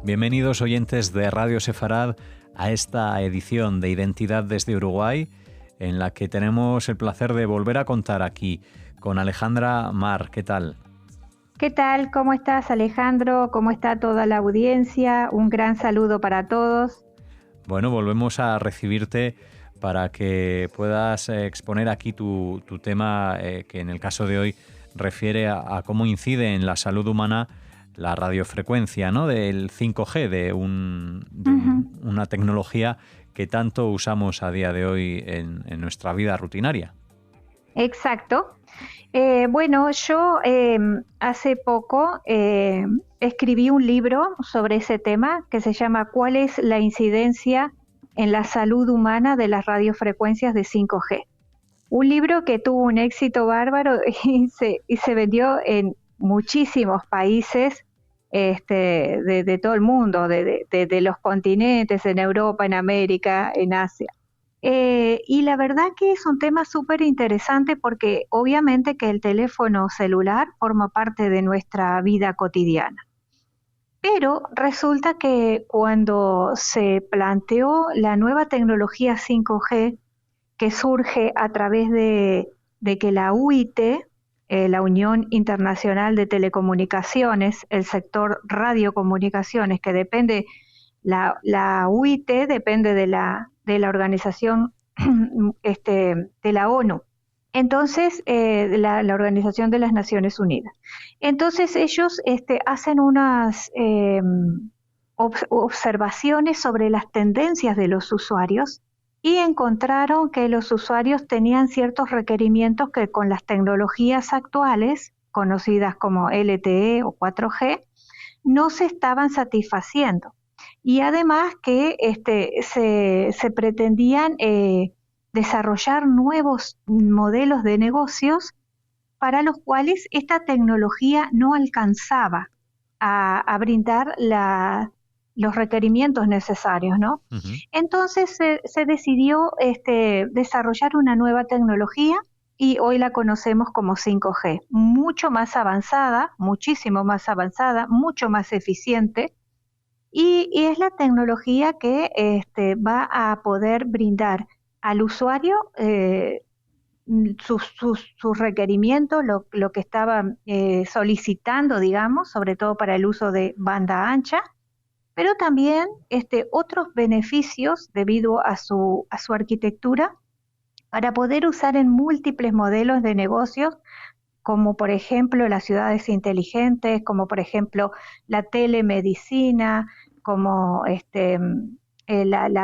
Bienvenidos oyentes de Radio Sefarad a esta edición de Identidad desde Uruguay, en la que tenemos el placer de volver a contar aquí con Alejandra Mar. ¿Qué tal? ¿Qué tal? ¿Cómo estás, Alejandro? ¿Cómo está toda la audiencia? Un gran saludo para todos. Bueno, volvemos a recibirte para que puedas exponer aquí tu tema, que en el caso de hoy refiere a cómo incide en la salud humana la radiofrecuencia, ¿no?, del 5G, de una tecnología que tanto usamos a día de hoy en nuestra vida rutinaria. Exacto. Bueno, yo hace poco escribí un libro sobre ese tema que se llama ¿Cuál es la incidencia en la salud humana de las radiofrecuencias de 5G? Un libro que tuvo un éxito bárbaro y se vendió en muchísimos países de todo el mundo, de los continentes, en Europa, en América, en Asia. Y la verdad que es un tema súper interesante porque obviamente que el teléfono celular forma parte de nuestra vida cotidiana. Pero resulta que cuando se planteó la nueva tecnología 5G, que surge a través de que la UIT, la Unión Internacional de Telecomunicaciones, el sector radiocomunicaciones, que depende, la UIT depende de la organización de la ONU, entonces la Organización de las Naciones Unidas. Entonces ellos hacen unas observaciones sobre las tendencias de los usuarios y encontraron que los usuarios tenían ciertos requerimientos que con las tecnologías actuales, conocidas como LTE o 4G, no se estaban satisfaciendo. Y además que se pretendían desarrollar nuevos modelos de negocios para los cuales esta tecnología no alcanzaba a brindar los requerimientos necesarios, ¿no? Uh-huh. Entonces se decidió desarrollar una nueva tecnología y hoy la conocemos como 5G, mucho más avanzada, muchísimo más avanzada, mucho más eficiente, y es la tecnología que va a poder brindar al usuario sus requerimientos, lo que estaba solicitando, digamos, sobre todo para el uso de banda ancha, pero también otros beneficios debido a su arquitectura para poder usar en múltiples modelos de negocios, como por ejemplo las ciudades inteligentes, como por ejemplo la telemedicina, como la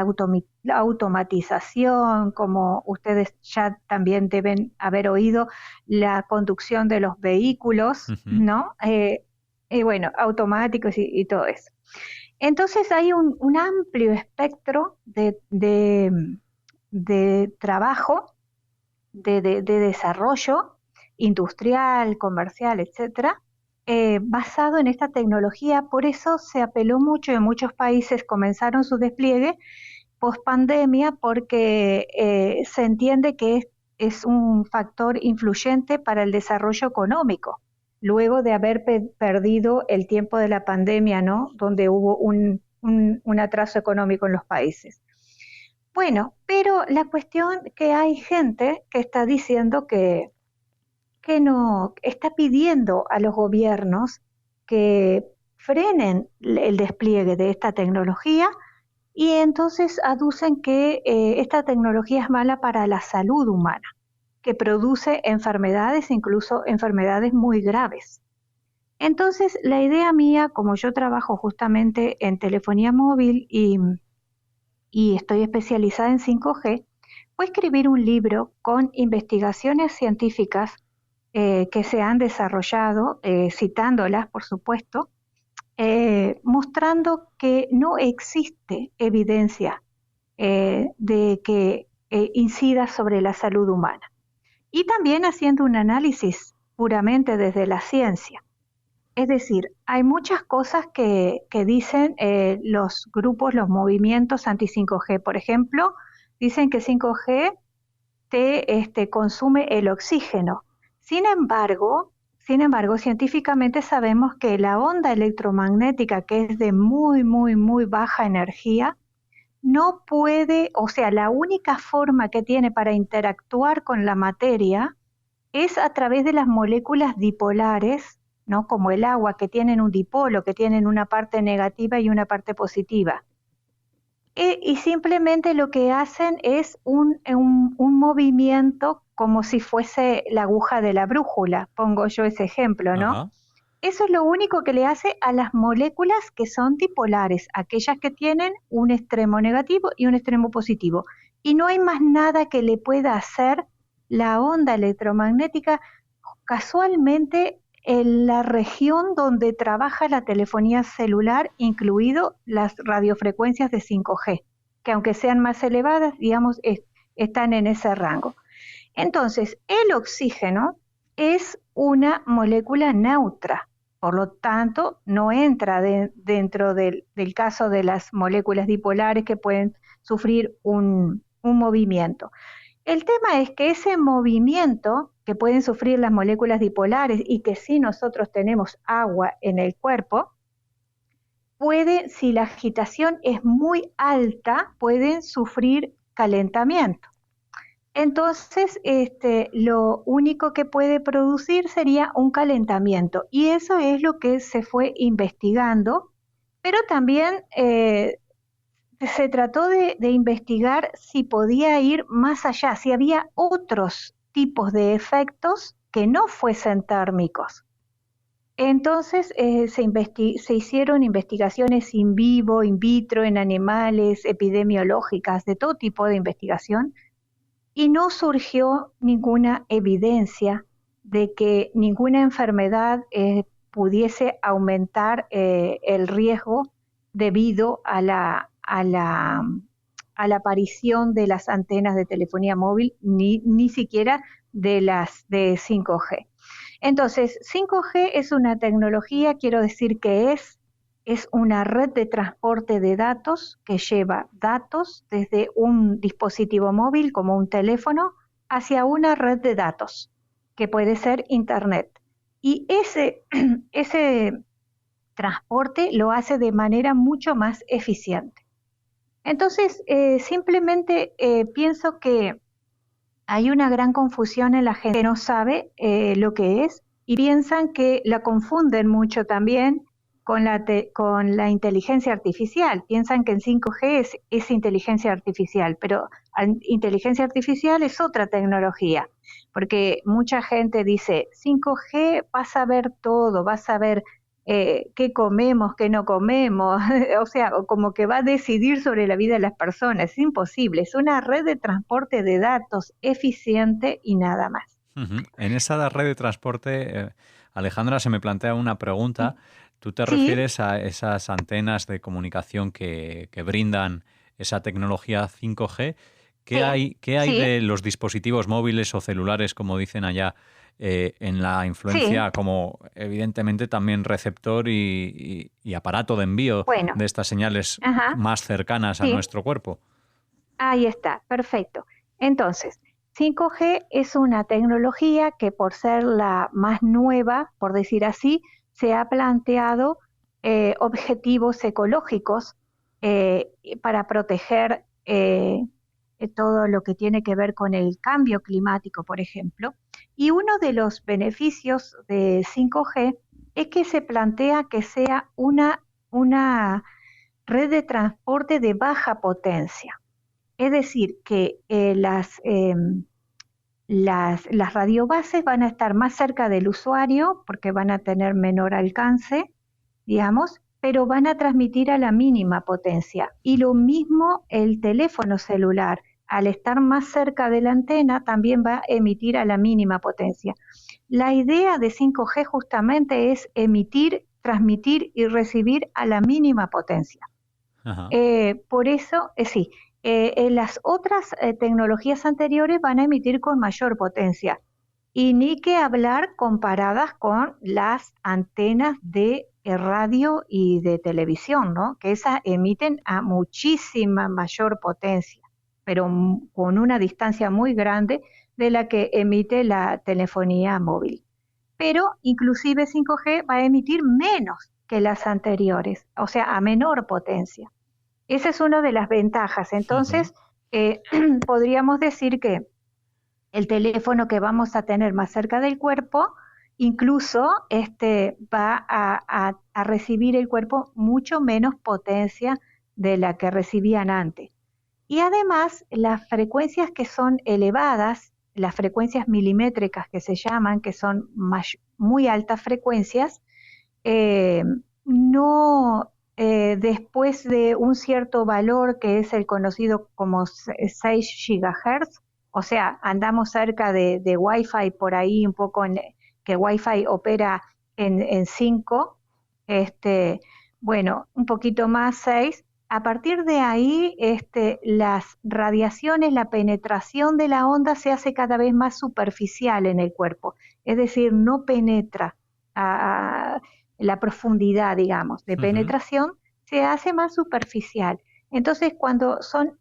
automatización, como ustedes ya también deben haber oído, la conducción de los vehículos, uh-huh, ¿no? Bueno, automáticos y todo eso. Entonces hay un amplio espectro de trabajo, de desarrollo industrial, comercial, etcétera, basado en esta tecnología. Por eso se apeló mucho y en muchos países comenzaron su despliegue post pandemia, porque se entiende que es un factor influyente para el desarrollo económico, luego de haber perdido el tiempo de la pandemia, ¿no?, donde hubo un atraso económico en los países. Bueno, pero la cuestión que hay gente que está diciendo que no, está pidiendo a los gobiernos que frenen el despliegue de esta tecnología, y entonces aducen que esta tecnología es mala para la salud humana, que produce enfermedades, incluso enfermedades muy graves. Entonces, la idea mía, como yo trabajo justamente en telefonía móvil y estoy especializada en 5G, fue escribir un libro con investigaciones científicas que se han desarrollado, citándolas, por supuesto, mostrando que no existe evidencia de que incida sobre la salud humana. Y también haciendo un análisis puramente desde la ciencia. Es decir, hay muchas cosas que dicen los grupos, los movimientos anti-5G. Por ejemplo, dicen que 5G te consume el oxígeno. Sin embargo, Sin embargo, científicamente sabemos que la onda electromagnética, que es de muy, muy, muy baja energía, no puede, o sea, la única forma que tiene para interactuar con la materia es a través de las moléculas dipolares, ¿no? Como el agua, que tienen un dipolo, que tienen una parte negativa y una parte positiva. Y simplemente lo que hacen es un movimiento como si fuese la aguja de la brújula, pongo yo ese ejemplo, ¿no? Ajá. Eso es lo único que le hace a las moléculas que son dipolares, aquellas que tienen un extremo negativo y un extremo positivo. Y no hay más nada que le pueda hacer la onda electromagnética casualmente en la región donde trabaja la telefonía celular, incluido las radiofrecuencias de 5G, que aunque sean más elevadas, digamos, están en ese rango. Entonces, el oxígeno es una molécula neutra, por lo tanto, no entra dentro del caso de las moléculas dipolares que pueden sufrir un movimiento. El tema es que ese movimiento que pueden sufrir las moléculas dipolares y que si nosotros tenemos agua en el cuerpo, puede, si la agitación es muy alta, pueden sufrir calentamiento. Entonces, lo único que puede producir sería un calentamiento y eso es lo que se fue investigando, pero también se trató de investigar si podía ir más allá, si había otros tipos de efectos que no fuesen térmicos. Entonces se hicieron investigaciones in vivo, in vitro, en animales, epidemiológicas, de todo tipo de investigación, y no surgió ninguna evidencia de que ninguna enfermedad pudiese aumentar el riesgo debido a la aparición de las antenas de telefonía móvil, ni siquiera de las de 5G. Entonces, 5G es una tecnología, quiero decir que es una red de transporte de datos que lleva datos desde un dispositivo móvil como un teléfono hacia una red de datos, que puede ser Internet. Y ese transporte lo hace de manera mucho más eficiente. Entonces, simplemente pienso que hay una gran confusión en la gente que no sabe lo que es y piensan que la confunden mucho también con la inteligencia artificial. Piensan que en 5G es inteligencia artificial, pero inteligencia artificial es otra tecnología, porque mucha gente dice 5G vas a ver todo, vas a ver qué comemos, qué no comemos, o sea, como que va a decidir sobre la vida de las personas. Es imposible, es una red de transporte de datos eficiente y nada más. Ujú. En esa red de transporte, Alejandra, se me plantea una pregunta. ¿Tú te Sí, refieres a esas antenas de comunicación que brindan esa tecnología 5G? sí, Qué hay sí, de los dispositivos móviles o celulares, como dicen allá, en la sí. influencia como evidentemente también receptor y aparato de envío Bueno, de estas señales ajá, más cercanas a sí. nuestro cuerpo? Ahí está, perfecto. Entonces, 5G es una tecnología que por ser la más nueva, por decir así, se ha planteado objetivos ecológicos para proteger todo lo que tiene que ver con el cambio climático, por ejemplo. Y uno de los beneficios de 5G es que se plantea que sea una red de transporte de baja potencia. Es decir, que las radiobases van a estar más cerca del usuario porque van a tener menor alcance, digamos, pero van a transmitir a la mínima potencia. Y lo mismo el teléfono celular, al estar más cerca de la antena, también va a emitir a la mínima potencia. La idea de 5G justamente es emitir, transmitir y recibir a la mínima potencia. Ajá. Por eso, sí, las otras tecnologías anteriores van a emitir con mayor potencia. Y ni que hablar comparadas con las antenas de radio y de televisión, ¿no? Que esas emiten a muchísima mayor potencia, pero con una distancia muy grande de la que emite la telefonía móvil. pero inclusive 5G va a emitir menos que las anteriores, o sea, a menor potencia. Esa es una de las ventajas. Entonces, podríamos decir que el teléfono que vamos a tener más cerca del cuerpo, incluso va a recibir el cuerpo mucho menos potencia de la que recibían antes. Y además, las frecuencias que son elevadas, las frecuencias milimétricas que se llaman, que son muy altas frecuencias, eh, no después de un cierto valor que es el conocido como 6 GHz, o sea, andamos cerca de Wi-Fi por ahí un poco, que Wi-Fi opera en 5, bueno, un poquito más 6. A partir de ahí, las radiaciones, la penetración de la onda se hace cada vez más superficial en el cuerpo, es decir, no penetra a la profundidad, digamos, de penetración, se hace más superficial. Entonces, cuando son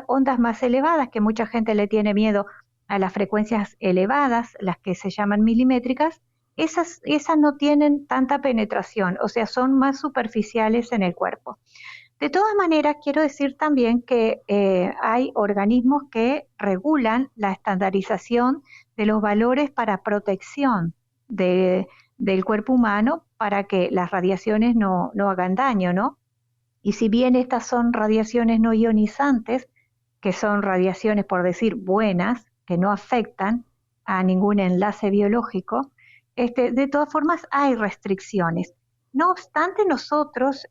ondas más elevadas, que mucha gente le tiene miedo a las frecuencias elevadas, las que se llaman milimétricas, esas no tienen tanta penetración, o sea, son más superficiales en el cuerpo. De todas maneras, quiero decir también que hay organismos que regulan la estandarización de los valores para protección del cuerpo humano para que las radiaciones no hagan daño, ¿no? Y si bien estas son radiaciones no ionizantes, que son radiaciones, por decir, buenas, que no afectan a ningún enlace biológico, de todas formas hay restricciones. No obstante, nosotros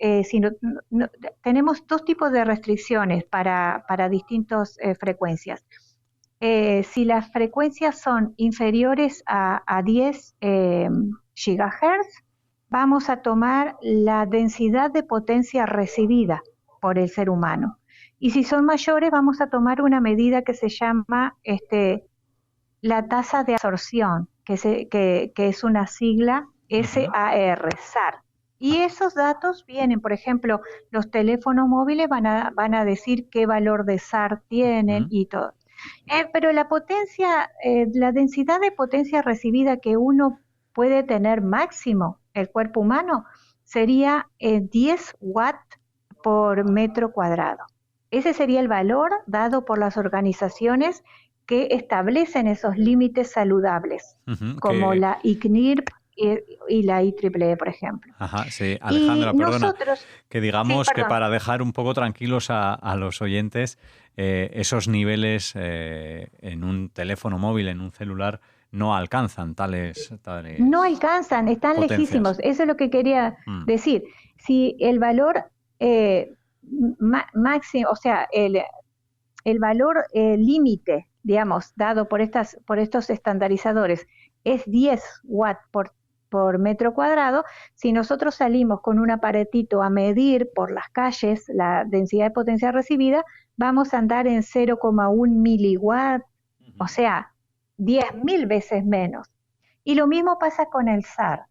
tenemos dos tipos de restricciones para distintas frecuencias. Si las frecuencias son inferiores a 10 gigahertz, vamos a tomar la densidad de potencia recibida por el ser humano. Y si son mayores, vamos a tomar una medida que se llama la tasa de absorción, que es una sigla SAR, SAR. Y esos datos vienen, por ejemplo, los teléfonos móviles van a decir qué valor de SAR tienen y todo. Pero la potencia, la densidad de potencia recibida que uno puede tener máximo, el cuerpo humano, sería 10 watts por metro cuadrado. Ese sería el valor dado por las organizaciones que establecen esos límites saludables, como la ICNIRP y la IEEE, por ejemplo. Ajá, sí, Alejandra, perdona, que digamos sí, que para dejar un poco tranquilos a los oyentes, esos niveles en un teléfono móvil, en un celular, no alcanzan tales no alcanzan, están potencias. lejísimos. Eso es lo que quería decir. Si el valor máximo, o sea, el valor límite, digamos, dado por estos estandarizadores es 10 watts por metro cuadrado, si nosotros salimos con un aparatito a medir por las calles la densidad de potencia recibida, vamos a andar en 0,1 miliwatt, o sea, 10.000 veces menos. Y lo mismo pasa con el SAR.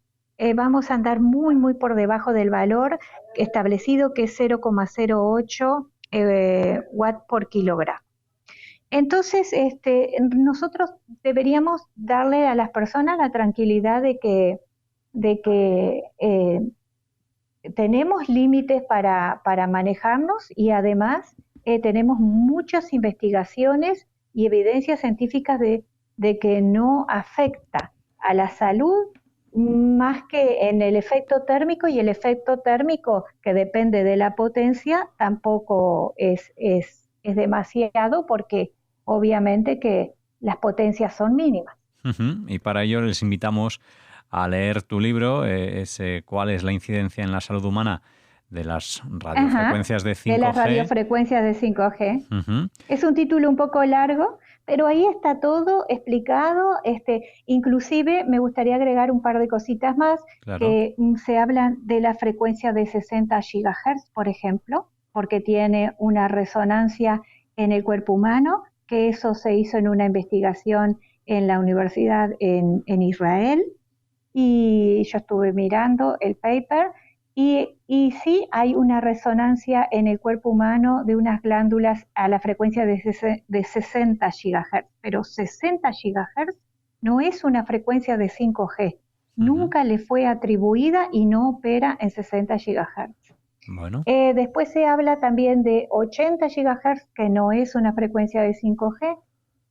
Vamos a andar muy, muy por debajo del valor establecido, que es 0,08 watt por kilogramo. Entonces, nosotros deberíamos darle a las personas la tranquilidad de que tenemos límites para manejarnos, y además tenemos muchas investigaciones y evidencias científicas de que no afecta a la salud más que en el efecto térmico, y el efecto térmico, que depende de la potencia, tampoco es demasiado, porque obviamente que las potencias son mínimas. Y para ello les invitamos a leer tu libro, ¿cuál es la incidencia en la salud humana de las radiofrecuencias de 5G? De las radiofrecuencias de 5G. Es un título un poco largo, pero ahí está todo explicado. Inclusive me gustaría agregar un par de cositas más, que se hablan de la frecuencia de 60 GHz, por ejemplo, porque tiene una resonancia en el cuerpo humano, que eso se hizo en una investigación en la universidad en Israel, y yo estuve mirando el paper, y sí hay una resonancia en el cuerpo humano de unas glándulas a la frecuencia de 60 GHz, pero 60 GHz no es una frecuencia de 5G, nunca le fue atribuida y no opera en 60 GHz. Bueno. Después se habla también de 80 GHz, que no es una frecuencia de 5G.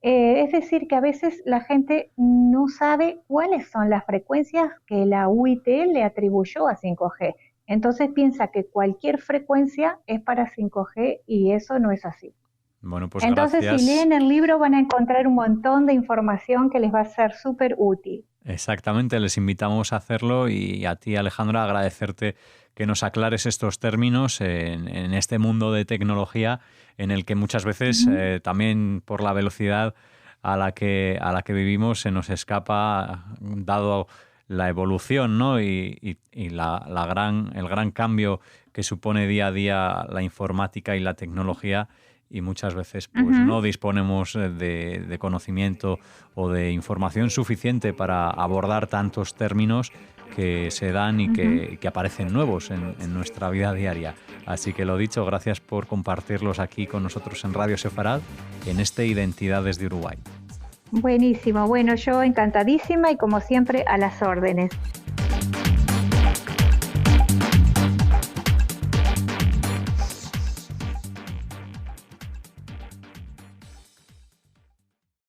Es decir, que a veces la gente no sabe cuáles son las frecuencias que la UIT le atribuyó a 5G. Entonces piensa que cualquier frecuencia es para 5G y eso no es así. Bueno, pues Entonces, gracias. si leen el libro van a encontrar un montón de información que les va a ser súper útil. Exactamente, les invitamos a hacerlo y a ti, Alejandra, agradecerte que nos aclares estos términos en este mundo de tecnología en el que muchas veces también por la velocidad a la que vivimos se nos escapa, dado la evolución, ¿no? y el gran cambio que supone día a día la informática y la tecnología, y muchas veces pues no disponemos de conocimiento o de información suficiente para abordar tantos términos que se dan y que aparecen nuevos en nuestra vida diaria. Así que lo dicho, gracias por compartirlos aquí con nosotros en Radio Sefarad, en este Identidades de Uruguay. Buenísimo, bueno, yo encantadísima y como siempre a las órdenes.